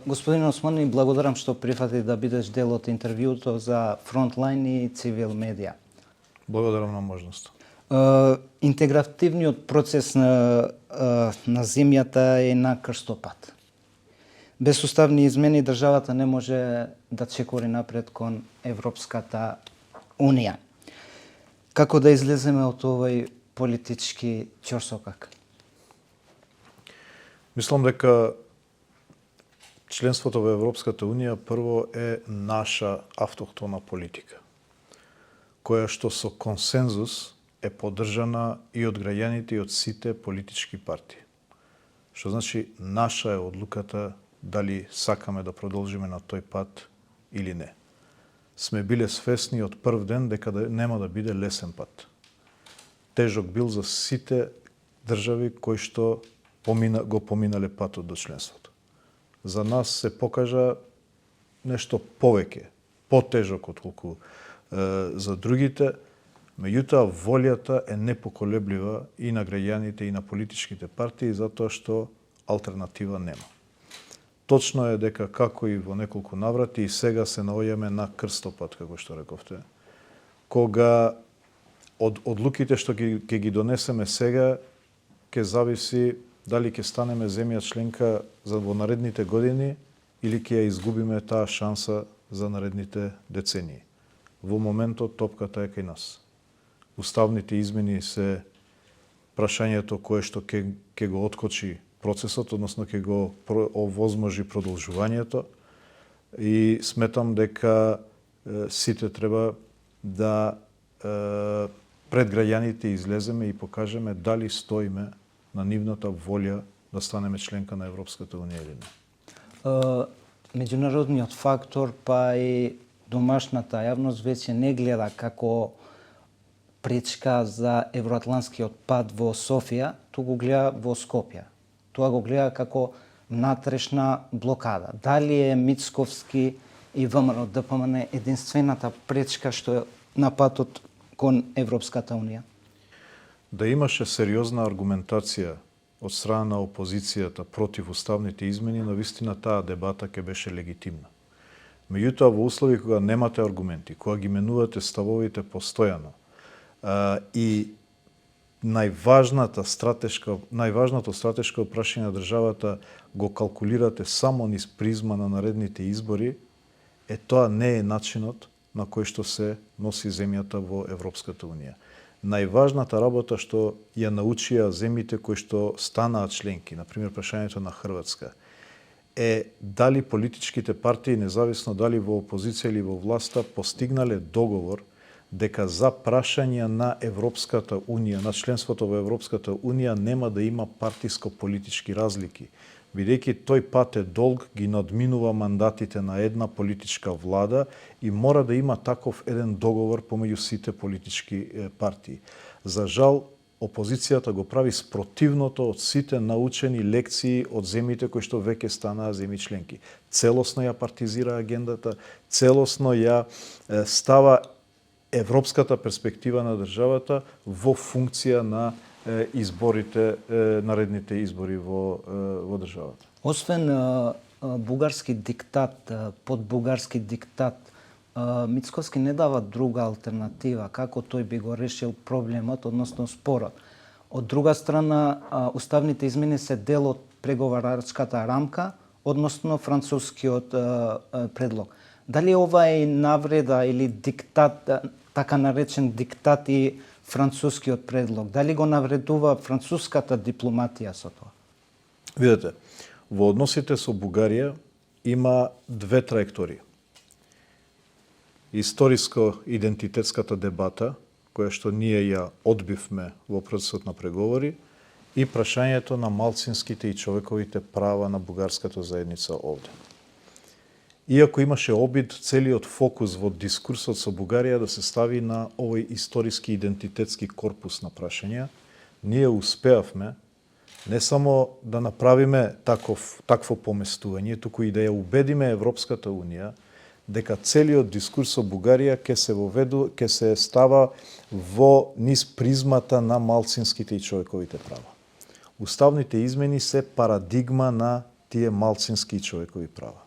Господин Османи, благодарам што прифати да бидеш дел од интервјуто за Фронтлайн и Цивил медија. Благодарам на можноста. Интегративниот процес на земјата е на крстопат. Без уставни измени државата не може да чекори напред кон Европската Унија. Како да излеземе од овој политички ќорсокак? Мислам дека членството во Европската Унија прво е наша автохтона политика, која што со консензус е поддржана и од граѓаните и од сите политички партии. Што значи наша е одлуката дали сакаме да продолжиме на тој пат или не. Сме биле свесни од прв ден дека нема да биде лесен пат. Тежок бил за сите држави кои што го поминале патот до членството. За нас се покажа нешто повеќе, потежок отколку за другите, меѓутоа волјата е непоколеблива и на граѓаните и на политичките партии затоа што алтернатива нема. Точно е дека како и во неколку наврати и сега се наоѓаме на крстопат, како што рековте, кога од одлуките што ќе ги донесеме сега ќе зависи дали ќе станеме земја членка во наредните години или ќе ја изгубиме таа шанса за наредните децении. Во моментот топката е кај нас. Уставните измени се прашањето кое што ќе го откочи процесот, односно ќе го овозможи продолжувањето и сметам дека сите треба да пред граѓаните излеземе и покажеме дали стоиме на нивната волја да станеме членка на Европската Унија или не. Меѓународниот фактор па и домашната јавност веќе не гледа како пречка за евроатлантскиот пат во Софија, туку гледа во Скопје. Тоа го гледа како внатрешна блокада. Дали е Мицковски и ВМРО ДПМН единствената пречка што е на патот кон Европската Унија? Да имаше сериозна аргументација од страна на опозицијата против уставните измени, навистина таа дебата ќе беше легитимна. Меѓутоа, во услови кога немате аргументи, кога ги менувате ставовите постојано и најважното стратешко прашање на државата го калкулирате само низ призма на наредните избори, тоа не е начинот на кој што се носи земјата во Европската Унија. Најважната работа што ја научија земјите кои што станаат членки, например прашањето на Хрватска, е дали политичките партии, независно дали во опозиција или во власта, постигнале договор дека за прашања на Европската Унија, на членството во Европската Унија нема да има партиско-политички разлики, бидејќи тој пат е долг, ги надминува мандатите на една политичка влада и мора да има таков еден договор помеѓу сите политички партии. За жал, опозицијата го прави спротивното од сите научени лекции од земјите кои што веќе станаа земји членки. Целосно ја партизира агендата, целосно ја става европската перспектива на државата во функција на изборите, наредните избори во државата. Освен бугарски диктат, под бугарски диктат, Мицковски не дава друга алтернатива како тој би го решил проблемот, односно спорот. Од друга страна, уставните измени се дел од преговарачката рамка, односно францускиот предлог. Дали ова е навреда или диктат, така наречен диктат и францускиот предлог? Дали го навредува француската дипломатија со тоа? Видете, во односите со Бугарија има две траектории. Историско-идентитетската дебата, која што ние ја одбивме во процесот на преговори, и прашањето на малцинските и човековите права на бугарската заедница овде. Иако имаше обид целиот фокус во дискурсот со Бугарија да се стави на овој историски идентитетски корпус на прашања, ние успеавме не само да направиме такво поместување, туку и да ја убедиме Европската Унија дека целиот дискурс со Бугарија ќе се става во низ призмата на малцинските и човековите права. Уставните измени се парадигма на тие малцински и човекови права.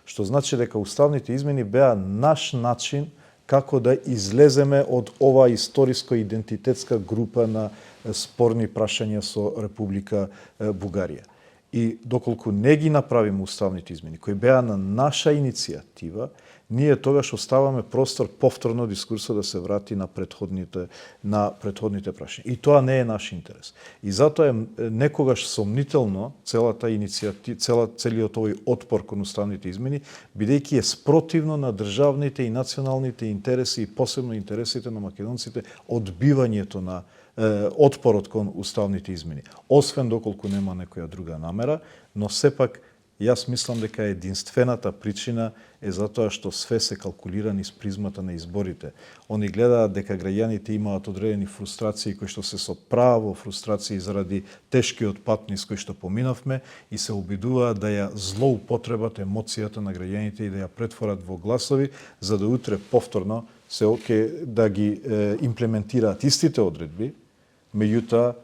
Што значи дека уставните измени беа наш начин како да излеземе од ова историско-идентитетска група на спорни прашања со Република Бугарија. И доколку не ги направиме уставните измени, кои беа на наша иницијатива, ние тогаш оставаме простор повторно дискурсот да се врати на претходните прашања. И тоа не е наш интерес. И затоа е некогаш сомнително целата иницијатива, целиот овој отпор кон уставните измени, бидејќи е спротивно на државните и националните интереси и посебно интересите на македонците, одбивањето на отпорот кон уставните измени. Освен доколку нема некоја друга намера, но сепак јас мислам дека единствената причина е затоа што све се калкулирани с призмата на изборите. Они гледаат дека граѓаните имаат одредени фрустрации кои што се со право фрустрации заради тешкиот пат низ кој што поминавме и се обидуваат да ја злоупотребат емоцијата на граѓаните и да ја претворат во гласови, за да утре повторно се да ги имплементираат истите одредби, меѓутоа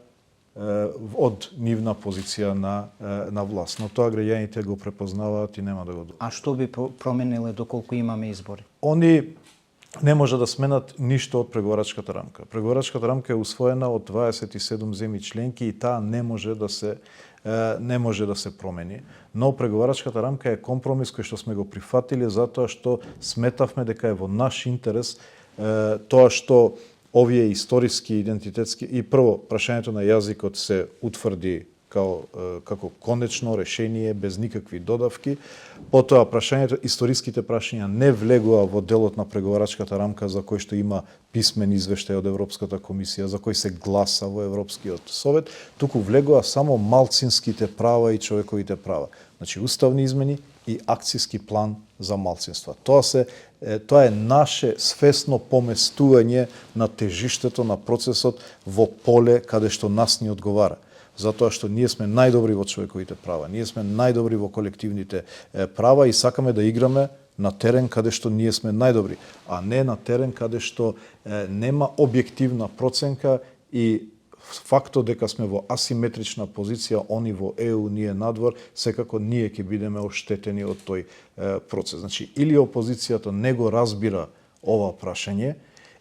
од нивна позиција на власт. Но тоа граѓаните го препознаваат и нема да го добијат. А што би промениле доколку имаме избори? Они не може да сменат ништо од преговарачката рамка. Преговарачката рамка е усвоена од 27 земји членки и таа не може да се промени. Но преговарачката рамка е компромис кој што сме го прифатиле затоа што сметавме дека е во наш интерес тоа што овие историски, идентитетски и прво прашањето на јазикот се утврди како конечно решение без никакви додавки. Потоа прашањето, историските прашања не влегува во делот на преговарачката рамка за кој што има писмен извештај од Европската комисија, за кој се гласа во Европскиот совет, туку влегува само малцинските права и човековите права. Значи уставни измени и акцијски план за малцинства. Тоа е наше свесно поместување на тежиштето на процесот во поле каде што нас ни одговара. Затоа што ние сме најдобри во човековите права, ние сме најдобри во колективните права и сакаме да играме на терен каде што ние сме најдобри, а не на терен каде што нема објективна проценка и фактот дека сме во асиметрична позиција, они во ЕУ, ние надвор, секако ние ќе бидеме оштетени од тој процес. Значи, или опозицијата не го разбира ова прашање,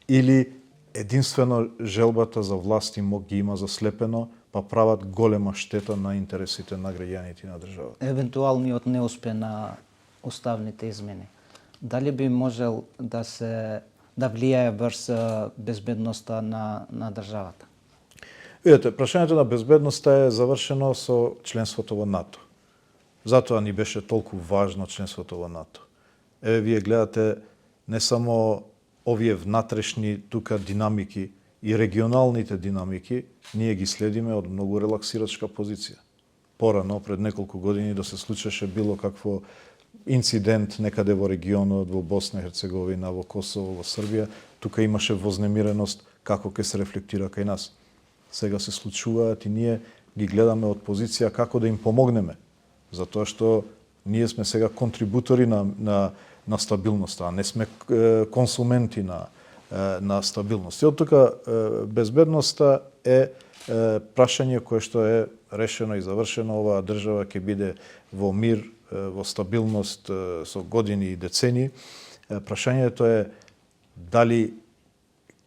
или единствено желбата за власт и мок ги има заслепено, па прават голема штета на интересите на граѓаните и на државата. Евентуалниот неуспех на уставните измени, дали би можел да влијае врз безбедноста на државата? Видете, прашањето на безбедноста е завршено со членството во НАТО. Затоа ни беше толку важно членството во НАТО. Еве, вие гледате не само овие внатрешни тука динамики и регионалните динамики, ние ги следиме од многу релаксирачка позиција. Порано, пред неколку години, да се случеше било какво инцидент некаде во регионот, во Босна и Херцеговина, во Косово, во Србија, тука имаше вознемиреност како ќе се рефлектира кај нас. Сега се случуваат и ние ги гледаме од позиција како да им помогнеме, затоа што ние сме сега контрибутори на стабилноста, а не сме консументи на стабилност. И од тука безбедноста е прашање кое што е решено и завршено. Оваа држава ќе биде во мир, во стабилност со години и децени. Прашањето е дали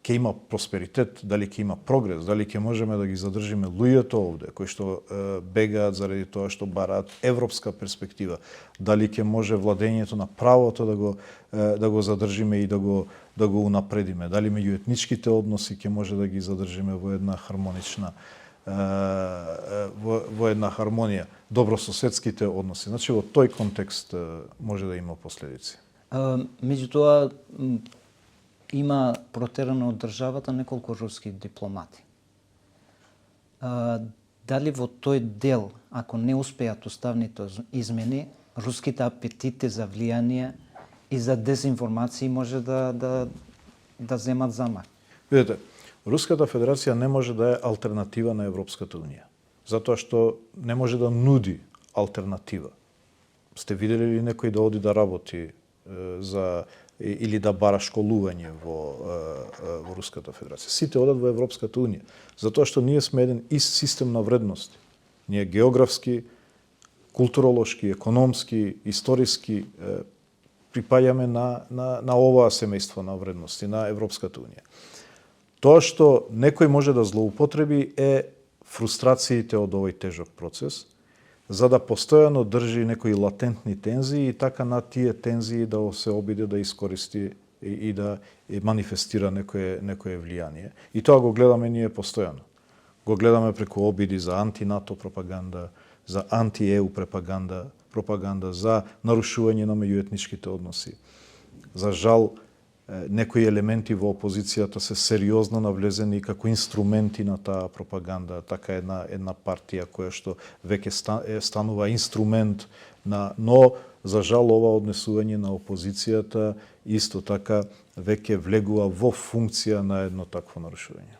ќе има просперитет, дали ќе има прогрес, дали ќе можеме да ги задржиме луѓето овде, кои што бегаат заради тоа што бараат европска перспектива, дали ќе може владењето на правото да го задржиме и да го унапредиме, дали меѓуетничките односи ќе може да ги задржиме во една хармонична во една хармонија, добрососедските односи. Значи во тој контекст може да има последици. Меѓутоа, има протерано од државата неколку руски дипломати. Дали во тој дел, ако не успеат уставните измени, руските апетити за влијание и за дезинформации може да земат замах? Видете, Руската Федерација не може да е алтернатива на Европската Унија, затоа што не може да нуди алтернатива. Сте видели ли некој да оди да работи или да бара школување во Руската Федерација? Сите одат во Европската Унија, затоа што ние сме еден ист систем на вредности. Ние географски, културолошки, економски, историски припаѓаме на оваа семејство на вредности на Европската унија. Тоа што некој може да злоупотреби е фрустрациите од овој тежок процес, за да постојано држи некои латентни тензии и така на тие тензии да се обиде да искористи и да манифестира некое влијание. И тоа го гледаме ние постојано. Го гледаме преку обиди за анти-НАТО пропаганда, за анти-ЕУ пропаганда, за нарушување на меѓуетничките односи. За жал, некои елементи во опозицијата се сериозно навлезени како инструменти на таа пропаганда, така една партија која што веќе станува инструмент но за жал ова однесување на опозицијата исто така веќе влегува во функција на едно такво нарушување.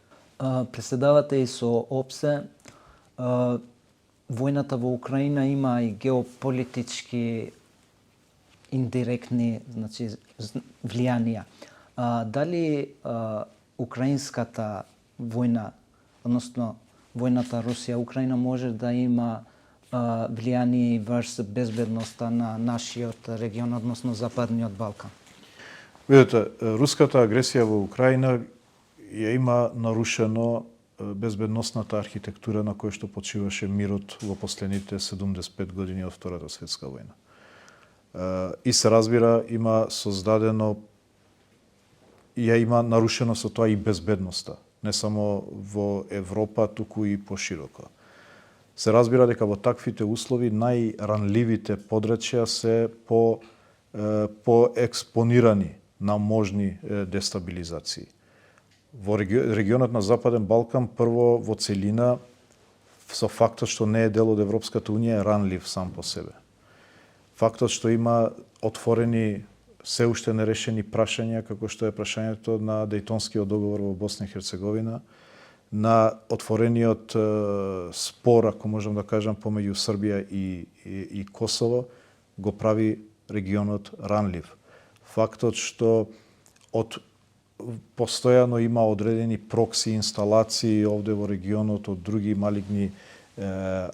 Преседавате и со ОПСЕ. Војната во Украина има и геополитички индиректни, влијанија. Дали украинската војна, односно војната Русија-Украина може да има влијание врз безбедноста на нашиот регион, односно Западниот Балкан? Видете, руската агресија во Украина ја има нарушено безбедносната архитектура на која што почиваше мирот во последните 75 години од Втората светска војна. И се разбира, има создадено, има нарушено со тоа и безбедноста, не само во Европа, туку и пошироко. Се разбира дека во таквите услови најранливите подрачја се поекспонирани на можни дестабилизации. Во регионот на Западен Балкан, прво во целина, со фактот што не е дел од Европската унија, е ранлив сам по себе. Фактот што има отворени, се уште нерешени прашања, како што е прашањето на Дејтонскиот договор во Босна и Херцеговина, на отворениот спор, ако можам да кажам, помеѓу Србија и Косово, го прави регионот ранлив. Фактот што постојано има одредени прокси инсталации овде во регионот од други малигни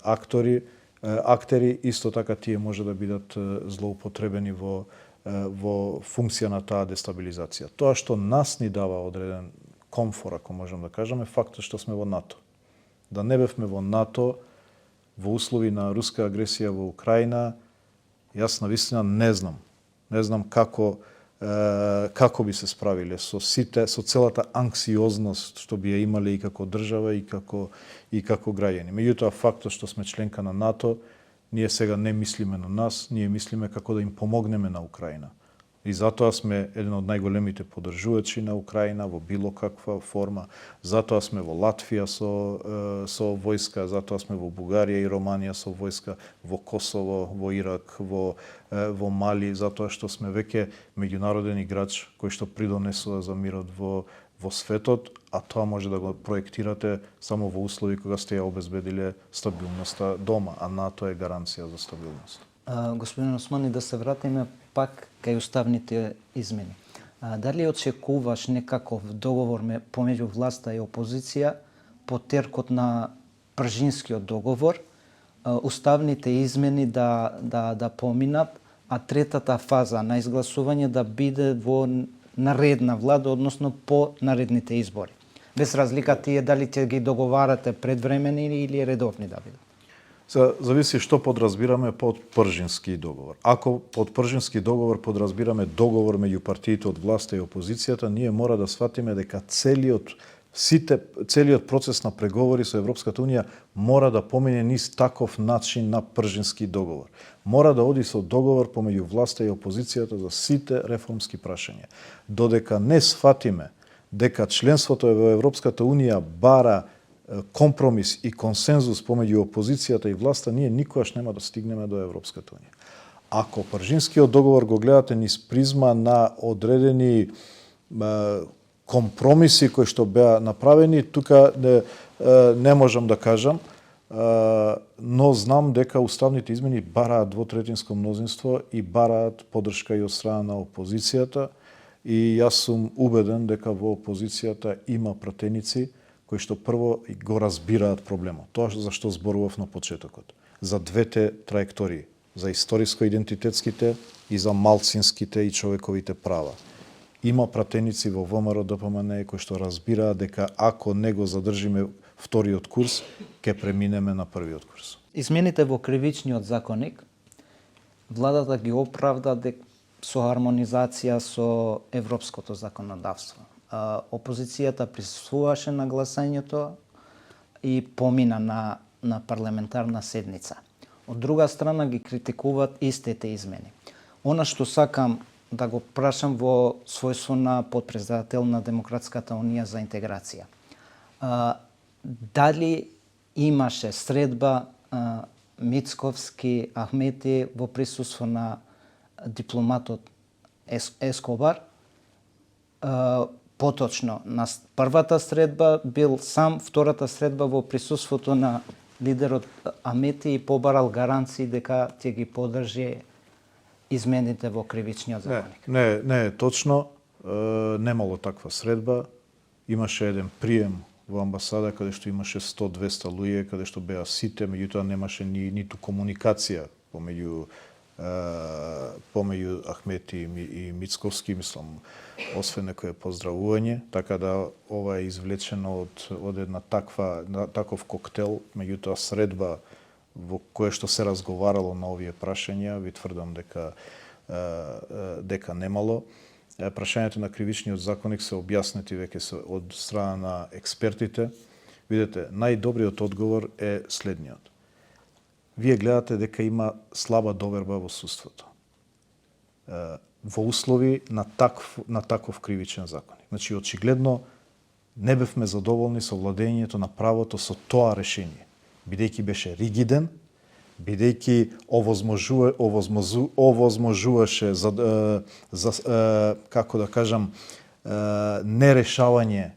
актери, исто така тие може да бидат злоупотребени во функција на таа дестабилизација. Тоа што нас ни дава одреден комфор, ако можам да кажам, е фактот што сме во НАТО. Да не бевме во НАТО, во услови на руска агресија во Украина, јас навистина не знам. Не знам како би се справиле со целата анксиозност што би ја имале и како држава и како граѓани. Меѓутоа, фактот што сме членка на НАТО, ние сега не мислиме на нас, ние мислиме како да им помогнеме на Украина. И затоа сме еден од најголемите поддржувачи на Украина во било каква форма. Затоа сме во Латвија со војска, затоа сме во Бугарија и Романија со војска, во Косово, во Ирак, во Мали, затоа што сме веќе меѓународен играч кој што придонесува за мирот во светот, а тоа може да го проектирате само во услови кога сте ја обезбедиле стабилноста дома, а НАТО е гаранција за стабилност. Господин Османи, да се вратиме пак кај уставните измени. Дали очекуваш некаков договор помеѓу власта и опозиција по теркот на Пржинскиот договор, уставните измени да поминат, а третата фаза на изгласување да биде во наредна влада, односно по наредните избори? Без разлика тие дали ќе ги договарате предвремени или редовни да бидат? Зависи што подразбираме под Пржински договор. Ако под Пржински договор подразбираме договор меѓу партиите од власта и опозицијата, ние мора да сватиме дека целиот процес на преговори со Европската унија мора да помине низ таков начин на Пржински договор. Мора да оди со договор помеѓу власта и опозицијата за сите реформски прашања. Додека не сватиме дека членството во Европската унија бара компромис и консензус помеѓу опозицијата и власта, ние никогаш нема да стигнеме до Европската унија. Ако Пржинскиот договор го гледате низ призма на одредени компромиси кои што беа направени, тука не можам да кажам, но знам дека уставните измени бараат двотретинско мнозинство и бараат поддршка и од страна на опозицијата, и јас сум убеден дека во опозицијата има пратеници кои што прво го разбираат проблемот. Тоа за што зборував на почетокот. За двете траектории, за историско-идентитетските и за малцинските и човековите права. Има пратеници во ВМРО ДПМН кои што разбираат дека ако не го задржиме вториот курс, ќе преминеме на првиот курс. Измените во кривичниот законник, владата ги оправда со хармонизација со европското законодавство. Опозицијата присуствуваше на гласањето и помина на парламентарна седница. Од друга страна ги критикуваат истите измени. Она што сакам да го прашам во својство на подпредседател на Демократската унија за интеграција. Дали имаше средба Мицковски Ахмети во присуство на дипломатот Ескобар? Поточно, на првата средба бил сам, втората средба во присуството на лидерот Амети и побарал гаранции дека ќе ги поддржи измените во кривичниот законник. Не е точно. Немало таква средба. Имаше еден прием во амбасада каде што имаше 100-200 луѓе, каде што беа сите, меѓутоа немаше ниту комуникација помеѓу Ахмети и Мицковски, мислам, освен некое поздравување, така да ова е извлечено од една таков коктел, меѓутоа средба во кое што се разговарало на овие прашања, ви тврдам дека немало. Прашањето на кривичниот законник се објаснети веќе од страна на експертите. Видете, најдобриот одговор е следниот. Вие гледате дека има слаба доверба во судството. Во услови на таков кривичен законник. Значи, очигледно не бевме задоволни со владењето на правото со тоа решение. Бидејќи беше ригиден, бидејќи овозможуваше како да кажам, нерешавање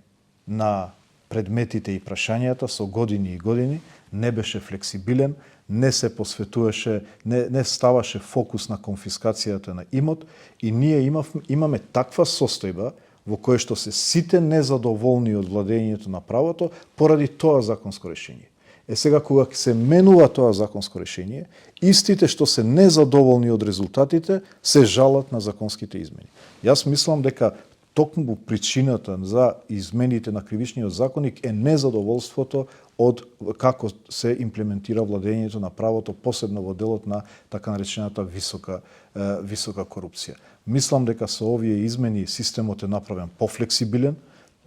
на предметите и прашањата со години и години, не беше флексибилен, не се посветуваше, не ставаше фокус на конфискацијата на имот и ние имаме таква состојба во која што се сите незадоволни од владењето на правото поради тоа законско решение. Сега, кога се менува тоа законско решение, истите што се незадоволни од резултатите се жалат на законските измени. Јас мислам дека токму причината за измените на кривичниот законник е незадоволството од како се имплементира владењето на правото, посебно во делот на така наречената висока корупција. Мислам дека со овие измени системот е направен пофлексибилен,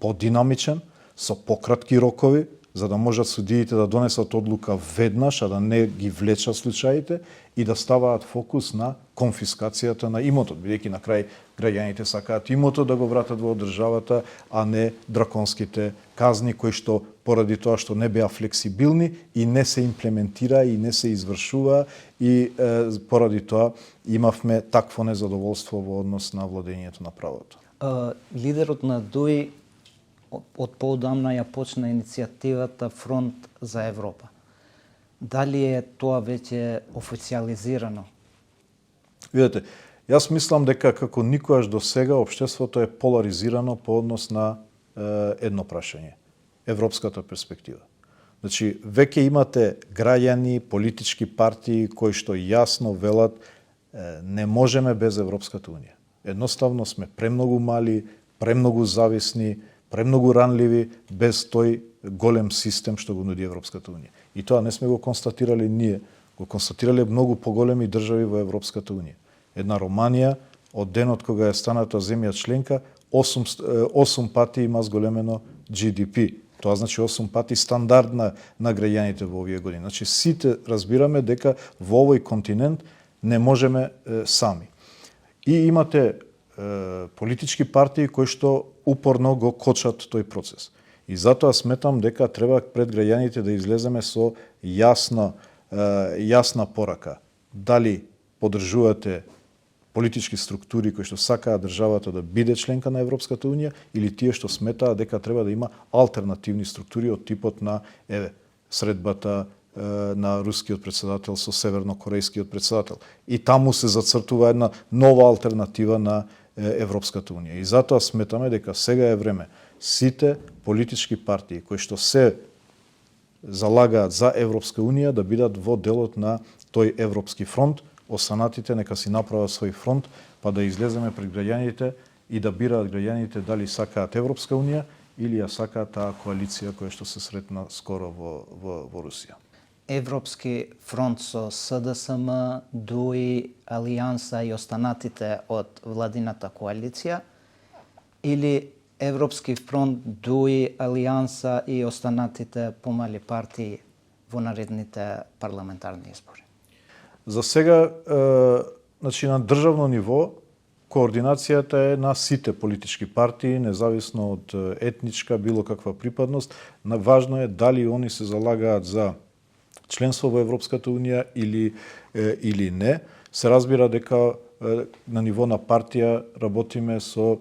подинамичен, со пократки рокови, за да можат судиите да донесат одлука веднаш, а да не ги влечат случаите и да ставаат фокус на конфискацијата на имотот, бидејќи на крај граѓаните сакаат имотот да го вратат во државата, а не драконските казни кои што поради тоа што не беа флексибилни и не се имплементира и не се извршува и поради тоа имавме такво незадоволство во однос на владењето на правото. Лидерот на ДУИ од поодамна ја почна иницијативата Фронт за Европа. Дали е тоа веќе официализирано? Видете, јас мислам дека како никогаш до сега општеството е поларизирано по однос на едно прашање. Европската перспектива. Значи, веќе имате граѓани, политички партии кои што јасно велат не можеме без Европската унија. Едноставно сме премногу мали, премногу зависни, премногу ранливи без тој голем систем што го нуди Европската унија. И тоа не сме го констатирали ние, го констатирале многу поголеми држави во Европската унија. Една Романија, од денот кога е станата земја членка, 8 пати има зголемено GDP. Тоа значи 8 пати стандард на граѓаните во овие години. Значи сите разбираме дека во овој континент не можеме сами. И имате политички партии кои што упорно го кочат тој процес. И затоа сметам дека треба пред граѓаните да излеземе со јасна порака. Дали поддржувате политички структури кои што сакаат државата да биде членка на Европската унија или тие што сметаат дека треба да има алтернативни структури од типот на средбата на рускиот председател со севернокорејскиот председател. И таму се зацртува една нова алтернатива на Европската унија. И затоа сметаме дека сега е време сите политички партии кои што се залагаат за Европска Унија да бидат во делот на тој Европски фронт, останатите нека си направат свој фронт, па да излеземе пред граѓаните и да бираат граѓаните дали сакаат Европска Унија или ја сакаат таа коалиција која што се сретна скоро во Русија. Европски фронт со СДСМ, ДУИ, Алијанса и останатите од владината коалиција или Европски фронт, ДУИ, Алијанса и останатите помали партии во наредните парламентарни избори? За сега, значи на државно ниво, координацијата е на сите политички партии, независно од етничка, било каква припадност. Важно е дали они се залагаат за членство во Европската Унија или не. Се разбира дека на ниво на партија работиме со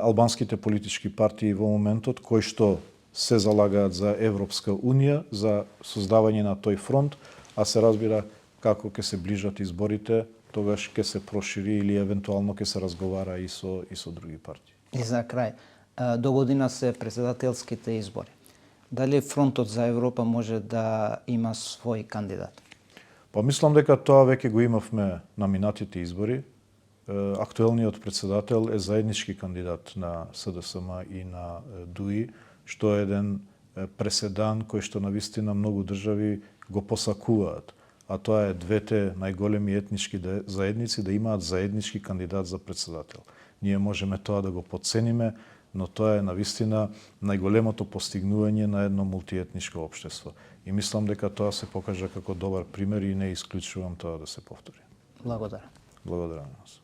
албанските политички партии во моментот, кои што се залагаат за Европска Унија, за создавање на тој фронт, а се разбира како ќе се ближат изборите, тогаш ќе се прошири или евентуално ќе се разговара и со други партии. И за крај, до година се председателските избори. Дали фронтот за Европа може да има свој кандидат? Па мислам дека тоа веќе го имавме на минатите избори. Актуелниот председател е заеднички кандидат на СДСМ и на ДУИ, што е еден преседан кој што навистина многу држави го посакуваат. А тоа е двете најголеми етнички заедници да имаат заеднички кандидат за председател. Ние можеме тоа да го потцениме, но тоа е навистина најголемото постигнување на едно мултиетничко општество. И мислам дека тоа се покажа како добар пример и не исклучувам тоа да се повтори. Благодарам. Благодарам на вас.